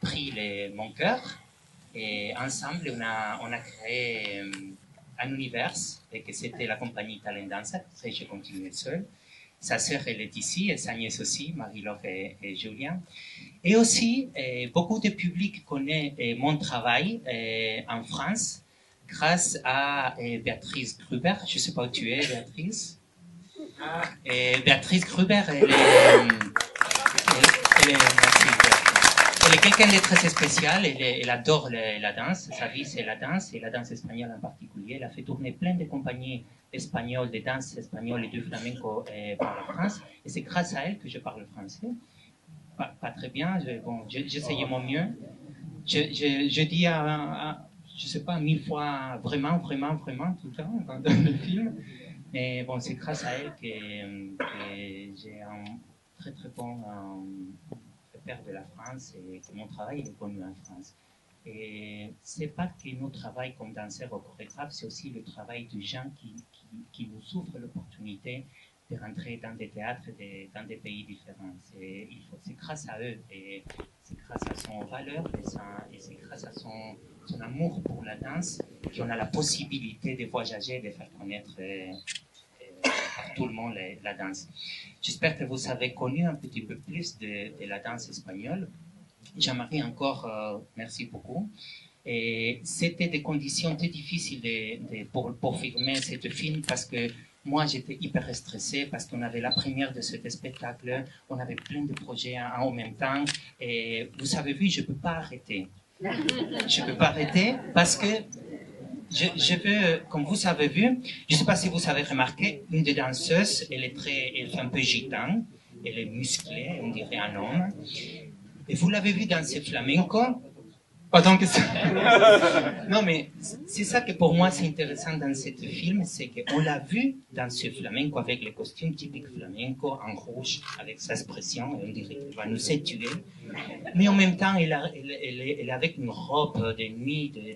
pris mon cœur et ensemble on a créé un univers et que c'était la compagnie Talent Dance. Après j'ai continué seul. Sa sœur elle est ici et sa nièce aussi, Marie-Laure et Julien. Et aussi beaucoup de public connaît mon travail en France grâce à Béatrice Gruber. Je ne sais pas où tu es, Béatrice. Béatrice Gruber, elle est quelqu'un de très spécial. Elle adore la danse. Sa vie, c'est la danse, et la danse espagnole en particulier. Elle a fait tourner plein de compagnies espagnoles, de danse espagnole et de flamenco par la France. Et c'est grâce à elle que je parle français. Pas très bien. J'essayais mon mieux. Je dis je sais pas, 1000 fois vraiment, vraiment, vraiment, tout le temps dans le film. Mais bon, c'est grâce à elle que j'ai un très très bon repère de la France et que mon travail est connu en France. Et c'est pas que notre travail comme danseur ou chorégraphe, c'est aussi le travail de gens qui nous ouvrent l'opportunité de rentrer dans des théâtres, dans des pays différents. C'est grâce à eux et c'est grâce à son valeur et c'est grâce à son amour pour la danse qu'on a la possibilité de voyager et de faire connaître par tout le monde la danse. J'espère que vous avez connu un petit peu plus de la danse espagnole. Jean-Marie, encore, merci beaucoup. Et c'était des conditions très difficiles pour filmer ce film parce que moi, j'étais hyper stressé parce qu'on avait la première de ce spectacle, on avait plein de projets en même temps. Et vous avez vu, je ne peux pas arrêter. Je ne peux pas arrêter parce que je veux, comme vous avez vu, je ne sais pas si vous avez remarqué, une des danseuses, elle fait un peu gitane, elle est musclée, on dirait un homme. Et vous l'avez vu danser flamenco. Pardon que ça. Non, mais c'est ça que pour moi c'est intéressant dans ce film, c'est qu'on l'a vu danser flamenco avec les costumes typiques flamenco en rouge, avec sa expression, et on dirait qu'il va nous tuer. Mais en même temps, elle est avec une robe de nuit de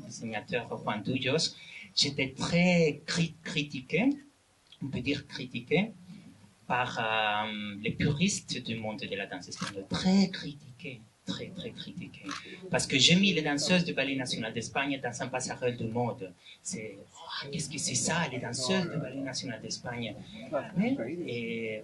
designateur Juan Tuyos. J'étais très critiqué, on peut dire critiqué, par les puristes du monde de la danse espagnole. Très critiqué. Très, très critiqué. Parce que j'ai mis les danseuses du Ballet National d'Espagne dans un passerelle de mode. Qu'est-ce que c'est ça, les danseuses du Ballet National d'Espagne? Et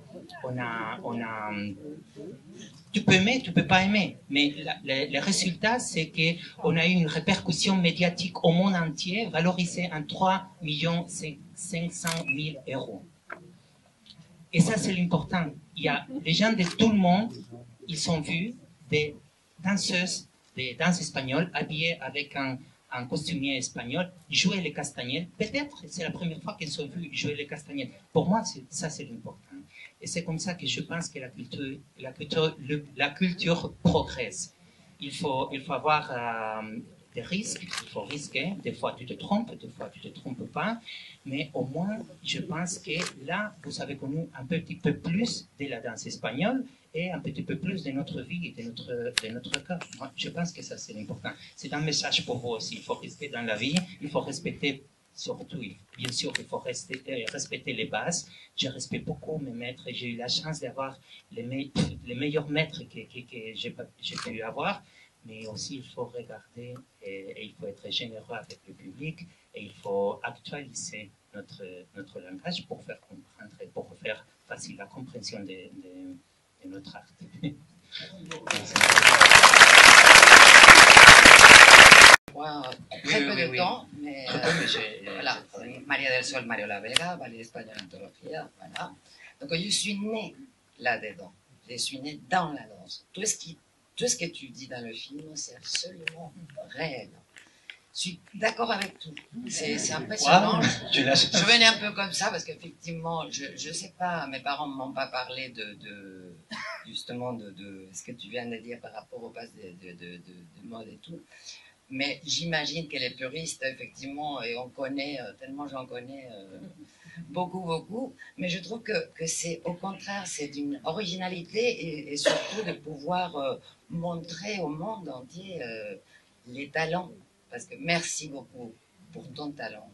tu peux aimer, tu peux pas aimer. Mais le résultat, c'est qu'on a eu une répercussion médiatique au monde entier, valorisée en 3 500 000 euros. Et ça, c'est l'important. Il y a des gens de tout le monde, ils sont vus des danseuses, des danses espagnoles, habillées avec un costumier espagnol, jouer les castagnets. Peut-être c'est la première fois qu'ils sont vus jouer les castagnets. Pour moi, ça, c'est l'important. Et c'est comme ça que je pense que la culture progresse. Il faut avoir des risques, il faut risquer. Des fois, tu te trompes, des fois, tu ne te trompes pas. Mais au moins, je pense que là, vous avez connu un petit peu plus de la danse espagnole et un petit peu plus de notre vie et de notre corps. Moi, je pense que ça, c'est important. C'est un message pour vous aussi. Il faut risquer dans la vie, il faut respecter, surtout, bien sûr, il faut respecter les bases. Je respecte beaucoup mes maîtres et j'ai eu la chance d'avoir les meilleurs maîtres que j'ai pu avoir. Mais aussi, il faut regarder et il faut être généreux avec le public et il faut actualiser notre langage pour faire comprendre et pour faire facile la compréhension de notre art. Très peu de temps, mais voilà, Maria del Sol, Mariola Vega, Ballet espagnol, Antología, voilà. Donc je suis née là-dedans, je suis née dans la danse. Tout ce que tu dis dans le film, c'est absolument réel. Je suis d'accord avec tout. C'est impressionnant. Wow, je venais un peu comme ça parce qu'effectivement, je sais pas, mes parents ne m'ont pas parlé justement de ce que tu viens de dire par rapport aux bases de mode et tout. Mais j'imagine que les puristes, effectivement, et on connaît, tellement j'en connais beaucoup, mais je trouve que c'est au contraire, c'est d'une originalité et surtout de pouvoir montrer au monde entier les talents. Parce que merci beaucoup pour ton talent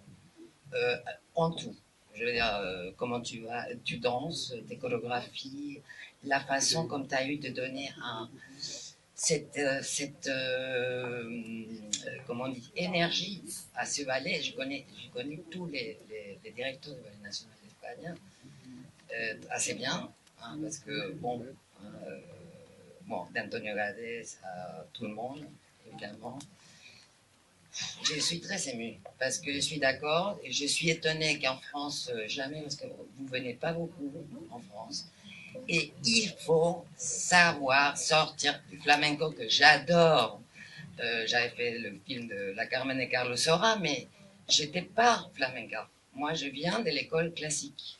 en tout. Je veux dire, comment tu danses, tes chorégraphies, la façon comme tu as eu de donner comment on dit, énergie à ce ballet. Je connais tous les directeurs du Ballet National d'Espagne assez bien, hein, parce que, bon, d'Antonio Gades à tout le monde, évidemment. Je suis très émue, parce que je suis d'accord, et je suis étonnée qu'en France, jamais, parce que vous ne venez pas beaucoup en France, et il faut savoir sortir du flamenco que j'adore. J'avais fait le film de La Carmen et Carlos Saura, mais je n'étais pas flamenca. Moi, je viens de l'école classique.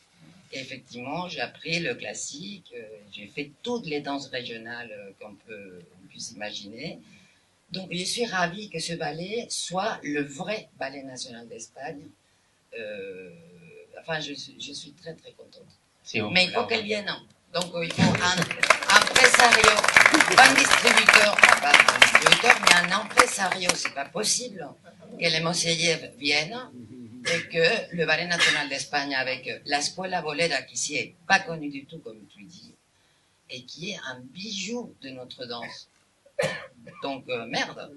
Et effectivement, j'ai appris le classique, j'ai fait toutes les danses régionales qu'on puisse imaginer. Donc, je suis ravie que ce ballet soit le vrai ballet national d'Espagne. Enfin, je suis très, très contente. Mais il faut qu'elle vienne. Donc, il faut un impresario, pas un distributeur, mais un impresario. C'est pas possible que les Moseyev viennent et que le Ballet National d'Espagne, avec la Escuela Bolera, qui ici est pas connue du tout, comme tu dis, et qui est un bijou de notre danse. Donc, merde.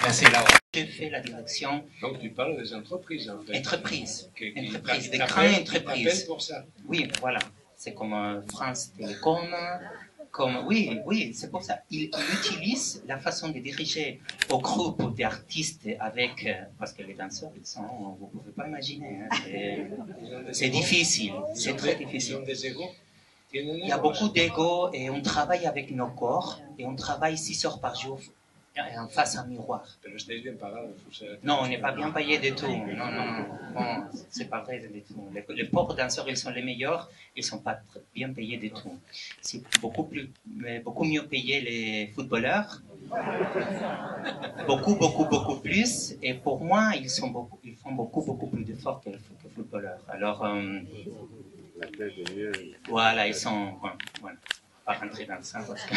Merci, Laura. J'ai fait la direction. Donc, tu parles des entreprises, en fait. Entreprises. Des grandes entreprises. Pour ça. Oui, voilà. C'est comme France Télécom. Oui, c'est pour ça. Il utilise la façon de diriger au groupe d'artistes avec. Parce que les danseurs, vous ne pouvez pas imaginer. Hein, c'est difficile. C'est très difficile. Ils ont des égos. Il y a beaucoup d'ego et on travaille avec nos corps et on travaille 6 heures par jour en face à un miroir. Non, on n'est pas bien payé du tout. Non. Bon, c'est pas vrai du tout. Les pauvres danseurs, ils sont les meilleurs, ils sont pas bien payés du tout. C'est beaucoup mieux payé les footballeurs. Beaucoup plus. Et pour moi, ils font beaucoup plus d'efforts que les footballeurs. Alors, voilà, ils sont... Voilà. Pas rentrer dans ça parce que...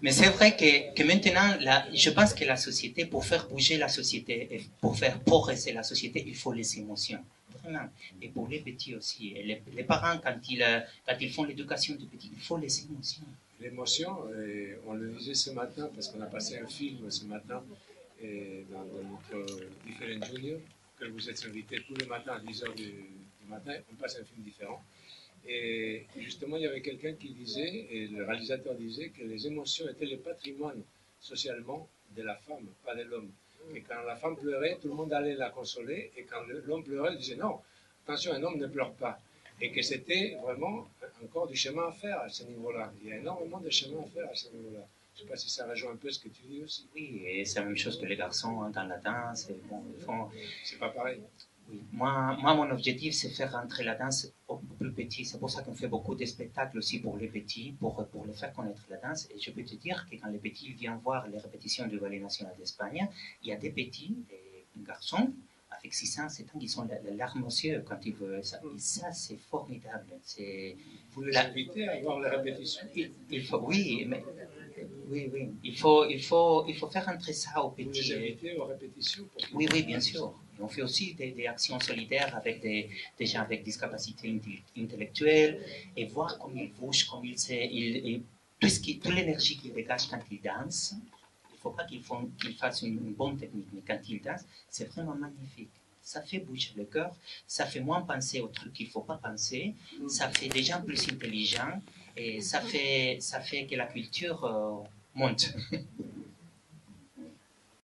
Mais c'est vrai que maintenant, je pense que la société, pour faire bouger la société, pour faire progresser la société, il faut les émotions. Vraiment. Et pour les petits aussi. Et les parents, quand ils font l'éducation des petits, il faut les émotions. L'émotion, on le disait ce matin, parce qu'on a passé un film ce matin dans notre Different Junior, que vous êtes invités tous les matins à 10h du matin, on passe un film différent. Et justement, il y avait quelqu'un qui disait, et le réalisateur disait, que les émotions étaient le patrimoine socialement de la femme, pas de l'homme. Et quand la femme pleurait, tout le monde allait la consoler, et quand l'homme pleurait, il disait non, attention, un homme ne pleure pas. Et que c'était vraiment encore du chemin à faire à ce niveau-là. Il y a énormément de chemin à faire à ce niveau-là. Je ne sais pas si ça rejoint un peu ce que tu dis aussi. Oui, et c'est la même chose que les garçons hein, dans la danse. Bon, c'est pas pareil. Oui. Moi, mon objectif, c'est faire rentrer la danse au plus petit. C'est pour ça qu'on fait beaucoup de spectacles aussi pour les petits, pour les faire connaître la danse. Et je peux te dire que quand les petits viennent voir les répétitions du Ballet National d'Espagne, il y a des petits, des garçons, avec 6 ans, 7 ans, qui sont les larmes aux yeux quand ils veulent ça. Et ça, c'est formidable. Vous les invitez à voir les répétitions? Oui, il faut faire rentrer ça aux petits. Vous les invitez aux répétitions? Oui, bien sûr. Et on fait aussi des actions solidaires avec des gens avec discapacité intellectuelle et voir comment ils bougent, comme toute l'énergie qu'ils dégagent quand ils dansent. Il ne faut pas qu'ils fassent une bonne technique, mais quand ils dansent, c'est vraiment magnifique. Ça fait bouger le cœur, ça fait moins penser aux trucs qu'il ne faut pas penser, ça fait des gens plus intelligents et ça fait que la culture monte.